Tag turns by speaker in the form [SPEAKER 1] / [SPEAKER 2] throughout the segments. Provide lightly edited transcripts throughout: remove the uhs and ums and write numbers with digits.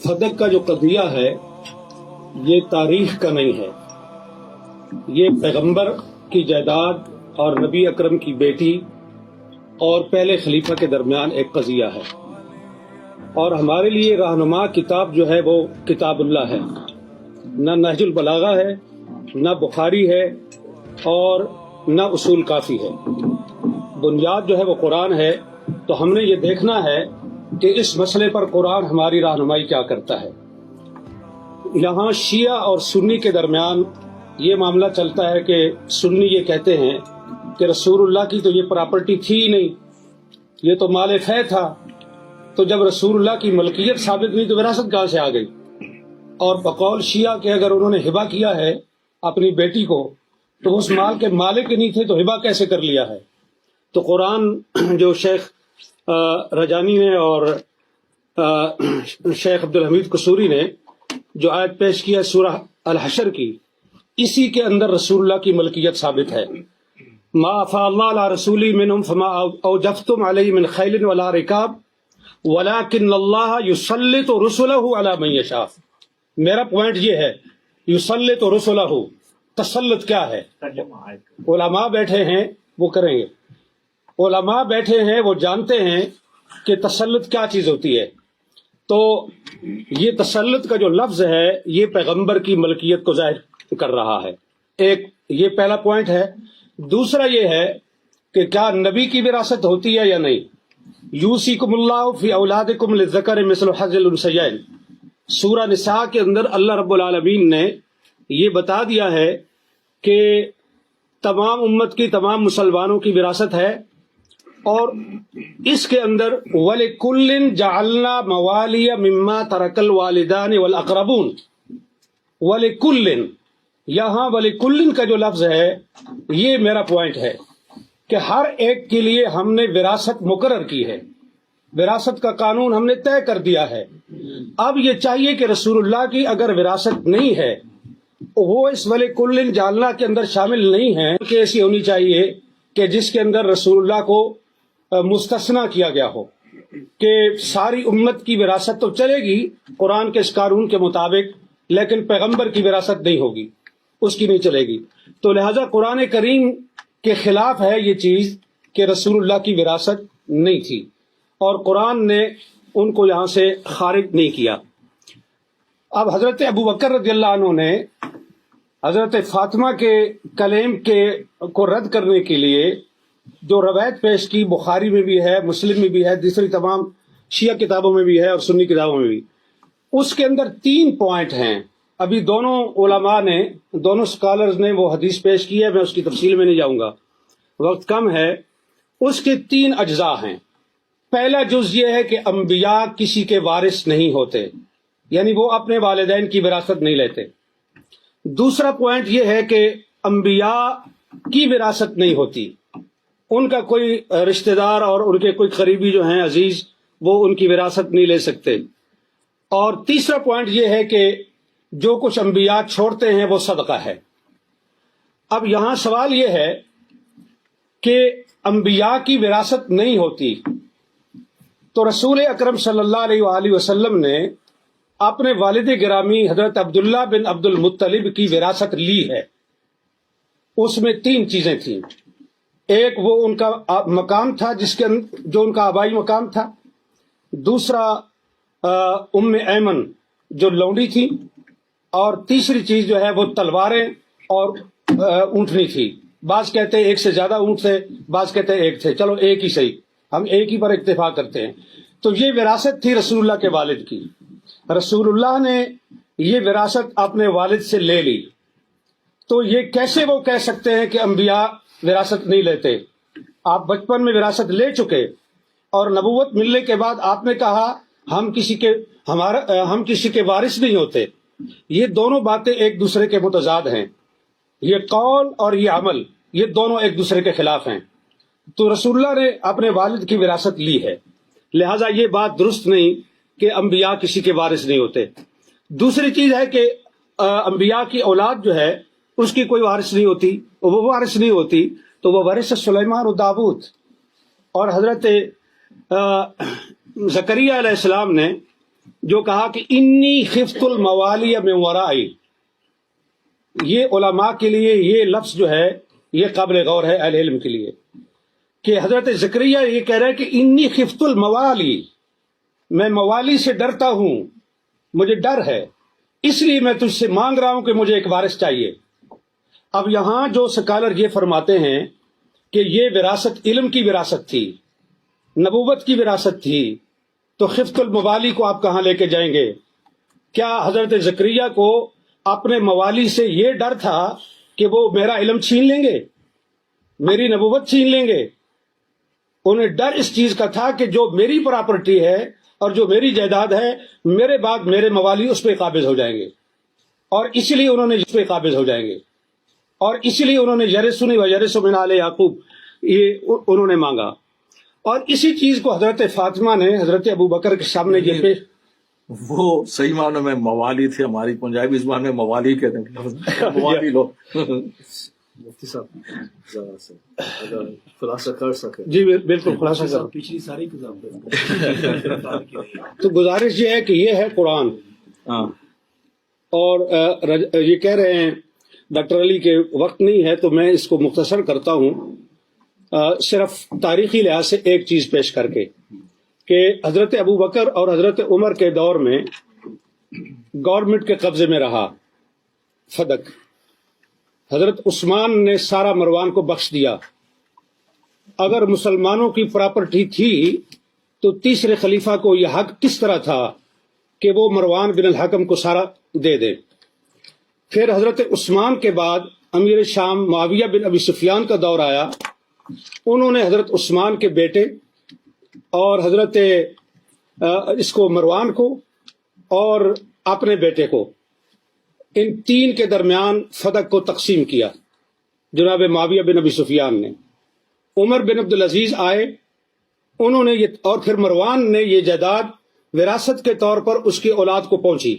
[SPEAKER 1] صدق کا جو قضیہ ہے یہ تاریخ کا نہیں ہے، یہ پیغمبر کی جائیداد اور نبی اکرم کی بیٹی اور پہلے خلیفہ کے درمیان ایک قضیہ ہے، اور ہمارے لیے رہنما کتاب جو ہے وہ کتاب اللہ ہے، نہ نہج البلاغہ ہے، نہ بخاری ہے، اور نہ اصول کافی ہے۔ بنیاد جو ہے وہ قرآن ہے، تو ہم نے یہ دیکھنا ہے کہ اس مسئلے پر قرآن ہماری رہنمائی کیا کرتا ہے۔ یہاں شیعہ اور سنی کے درمیان یہ معاملہ چلتا ہے کہ سنی یہ کہتے ہیں کہ رسول اللہ کی تو یہ پراپرٹی تھی ہی نہیں، یہ تو مال فے تھا، تو جب رسول اللہ کی ملکیت ثابت نہیں تو وراثت کہاں سے آ گئی؟ اور بقول شیعہ کہ اگر انہوں نے ہبہ کیا ہے اپنی بیٹی کو تو اس مال کے مالک نہیں تھے تو ہبہ کیسے کر لیا ہے؟ تو قرآن جو شیخ رجانی نے اور شیخ عبدالحمید قصوری نے جو آیت پیش کی ہے سورہ الحشر کی، اسی کے اندر رسول اللہ کی ملکیت ثابت ہے۔ ما افاء اللہ علی رسولی منہم فما اوجفتم علیہ من خیل ولا رکاب ولکن اللہ یسلط رسلہ علی من یشاء۔ میرا پوائنٹ یہ ہے، یسلط رسلہ، تسلط کیا ہے؟ علماء بیٹھے ہیں وہ کریں گے، علماء بیٹھے ہیں وہ جانتے ہیں کہ تسلط کیا چیز ہوتی ہے۔ تو یہ تسلط کا جو لفظ ہے یہ پیغمبر کی ملکیت کو ظاہر کر رہا ہے۔ ایک یہ پہلا پوائنٹ ہے۔ دوسرا یہ ہے کہ کیا نبی کی وراثت ہوتی ہے یا نہیں؟ یوصیکم اللہ فی اولادکم للذکر مثل حظ الانثیین، سورہ نساء کے اندر اللہ رب العالمین نے یہ بتا دیا ہے کہ تمام امت کی، تمام مسلمانوں کی وراثت ہے، اور اس کے اندر وَلِكُلٍّ جَعَلْنَا مَوَالِيَ مِمَّا تَرَكَ الْوَالِدَانِ وَالْأَقْرَبُونَ۔ وَلِكُلٍّ، یہاں وَلِكُلٍّ کا جو لفظ ہے یہ میرا پوائنٹ ہے کہ ہر ایک کے لیے ہم نے وراثت مقرر کی ہے، وراثت کا قانون ہم نے طے کر دیا ہے۔ اب یہ چاہیے کہ رسول اللہ کی اگر وراثت نہیں ہے وہ اس وَلِكُلٍّ جَعَلْنَا کے اندر شامل نہیں ہے، کہ ایسی ہونی چاہیے کہ جس کے اندر رسول اللہ کو مستثنا کیا گیا ہو، کہ ساری امت کی وراثت تو چلے گی قرآن کے اس قانون کے مطابق، لیکن پیغمبر کی وراثت نہیں ہوگی، اس کی نہیں چلے گی۔ تو لہذا قرآن کریم کے خلاف ہے یہ چیز کہ رسول اللہ کی وراثت نہیں تھی، اور قرآن نے ان کو یہاں سے خارج نہیں کیا۔ اب حضرت ابو بکر رضی اللہ عنہ نے حضرت فاطمہ کے کلیم کو رد کرنے کے لیے جو روایت پیش کی، بخاری میں بھی ہے، مسلم میں بھی ہے، دوسری تمام شیعہ کتابوں میں بھی ہے اور سنی کتابوں میں بھی، اس کے اندر 3 پوائنٹ ہیں۔ ابھی دونوں علماء نے، دونوں اسکالرز نے وہ حدیث پیش کی ہے، میں اس کی تفصیل میں نہیں جاؤں گا، وقت کم ہے۔ اس کے 3 اجزاء ہیں۔ پہلا جز یہ ہے کہ انبیاء کسی کے وارث نہیں ہوتے، یعنی وہ اپنے والدین کی وراثت نہیں لیتے۔ دوسرا پوائنٹ یہ ہے کہ انبیاء کی وراثت نہیں ہوتی، ان کا کوئی رشتہ دار اور ان کے کوئی قریبی جو ہیں عزیز وہ ان کی وراثت نہیں لے سکتے۔ اور تیسرا پوائنٹ یہ ہے کہ جو کچھ انبیاء چھوڑتے ہیں وہ صدقہ ہے۔ اب یہاں سوال یہ ہے کہ انبیاء کی وراثت نہیں ہوتی، تو رسول اکرم صلی اللہ علیہ وآلہ وسلم نے اپنے والد گرامی حضرت عبداللہ بن عبد المطلب کی وراثت لی ہے۔ اس میں 3 چیزیں تھیں۔ ایک وہ ان کا مقام تھا جو ان کا آبائی مقام تھا، دوسرا ام ایمن جو لونڈی تھی، اور تیسری چیز جو ہے وہ تلواریں اور اونٹنی تھی۔ بعض کہتے ہیں ایک سے زیادہ اونٹ تھے، بعض کہتے ہیں ایک تھے، چلو ایک ہی صحیح، ہم ایک ہی پر اکتفا کرتے ہیں۔ تو یہ وراثت تھی رسول اللہ کے والد کی۔ رسول اللہ نے یہ وراثت اپنے والد سے لے لی، تو یہ کیسے وہ کہہ سکتے ہیں کہ انبیاء وراثت نہیں لیتے؟ آپ بچپن میں وراثت لے چکے، اور نبوت ملنے کے بعد آپ نے کہا ہم کسی کے وارث نہیں ہوتے۔ یہ دونوں باتیں ایک دوسرے کے متضاد ہیں، یہ قول اور یہ عمل، یہ دونوں ایک دوسرے کے خلاف ہیں۔ تو رسول اللہ نے اپنے والد کی وراثت لی ہے، لہٰذا یہ بات درست نہیں کہ انبیاء کسی کے وارث نہیں ہوتے۔ دوسری چیز ہے کہ انبیاء کی اولاد جو ہے اس کی کوئی وارث نہیں ہوتی، وہ وارث نہیں ہوتی، تو وہ وارث سلیمان و داؤد۔ اور حضرت زکریا علیہ السلام نے جو کہا کہ انی خفت الموالی من ورائی، یہ علماء کے لیے یہ لفظ جو ہے یہ قابل غور ہے، اہل علم کے لیے، کہ حضرت زکریا یہ کہہ رہے ہیں کہ انی خفت الموالی، میں موالی سے ڈرتا ہوں، مجھے ڈر ہے، اس لیے میں تجھ سے مانگ رہا ہوں کہ مجھے ایک وارث چاہیے۔ اب یہاں جو سکالر یہ فرماتے ہیں کہ یہ وراثت علم کی وراثت تھی، نبوت کی وراثت تھی، تو خفت الموالی کو آپ کہاں لے کے جائیں گے؟ کیا حضرت زکریا کو اپنے موالی سے یہ ڈر تھا کہ وہ میرا علم چھین لیں گے، میری نبوت چھین لیں گے؟ انہیں ڈر اس چیز کا تھا کہ جو میری پراپرٹی ہے اور جو میری جائیداد ہے، میرے بعد میرے موالی اس پہ قابض ہو جائیں گے، اور اس لیے انہوں نے اس پہ قابض ہو جائیں گے، اور اس لیے انہوں نے یرثنی و یرث من آل یعقوب یہ انہوں نے مانگا۔ اور اسی چیز کو حضرت فاطمہ نے حضرت ابو بکر کے سامنے یہ پیش،
[SPEAKER 2] وہ صحیح معنی میں موالی تھے، ہماری پنجابی زبان میں موالی کہتے ہیں، موالی لوگ۔
[SPEAKER 3] مفتی صاحب ذرا سا اگر خلاصہ کر سکے۔
[SPEAKER 1] جی بالکل خلاصہ کر،
[SPEAKER 3] پچھلی ساری کتاب
[SPEAKER 1] تو گزارش یہ ہے کہ یہ ہے قرآن، اور یہ کہہ رہے ہیں ڈاکٹر علی کے وقت نہیں ہے تو میں اس کو مختصر کرتا ہوں، صرف تاریخی لحاظ سے ایک چیز پیش کر کے، کہ حضرت ابو بکر اور حضرت عمر کے دور میں گورنمنٹ کے قبضے میں رہا فدق، حضرت عثمان نے سارا مروان کو بخش دیا۔ اگر مسلمانوں کی پراپرٹی تھی تو تیسرے خلیفہ کو یہ حق کس طرح تھا کہ وہ مروان بن الحکم کو سارا دے دے؟ پھر حضرت عثمان کے بعد امیر شام معاویہ بن ابی سفیان کا دور آیا، انہوں نے حضرت عثمان کے بیٹے اور حضرت اس کو مروان کو اور اپنے بیٹے کو، ان تین کے درمیان فدق کو تقسیم کیا جناب معاویہ بن ابی سفیان نے۔ عمر بن عبدالعزیز آئے، انہوں نے یہ، اور پھر مروان نے یہ جائیداد وراثت کے طور پر اس کی اولاد کو پہنچی،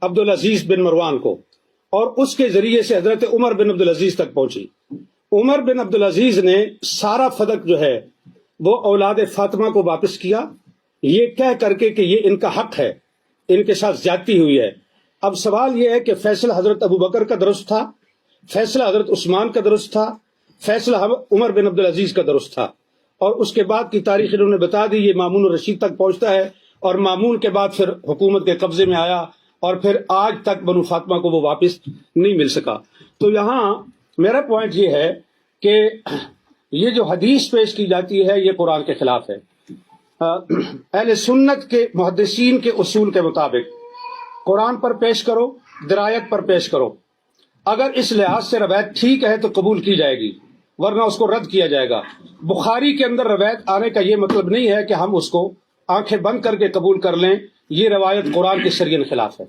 [SPEAKER 1] عبدالعزیز بن مروان کو، اور اس کے ذریعے سے حضرت عمر بن عبدالعزیز تک پہنچی۔ عمر بن عبدالعزیز نے سارا فدق جو ہے وہ اولاد فاطمہ کو واپس کیا، یہ کہہ کر کے کہ یہ ان کا حق ہے، ان کے ساتھ زیادتی ہوئی ہے۔ اب سوال یہ ہے کہ فیصلہ حضرت ابو بکر کا درست تھا، فیصلہ حضرت عثمان کا درست تھا، فیصلہ عمر بن عبدالعزیز کا درست تھا، اور اس کے بعد کی تاریخ انہوں نے بتا دی، یہ مامون الرشید تک پہنچتا ہے، اور مامون کے بعد پھر حکومت کے قبضے میں آیا، اور پھر آج تک بنو فاطمہ کو وہ واپس نہیں مل سکا۔ تو یہاں میرا پوائنٹ یہ ہے کہ یہ جو حدیث پیش کی جاتی ہے یہ قرآن کے خلاف ہے۔ اہل سنت کے محدثین کے اصول کے مطابق قرآن پر پیش کرو، درایت پر پیش کرو، اگر اس لحاظ سے روایت ٹھیک ہے تو قبول کی جائے گی، ورنہ اس کو رد کیا جائے گا۔ بخاری کے اندر روایت آنے کا یہ مطلب نہیں ہے کہ ہم اس کو آنکھیں بند کر کے قبول کر لیں، یہ روایت قرآن کے شریعت خلاف ہے۔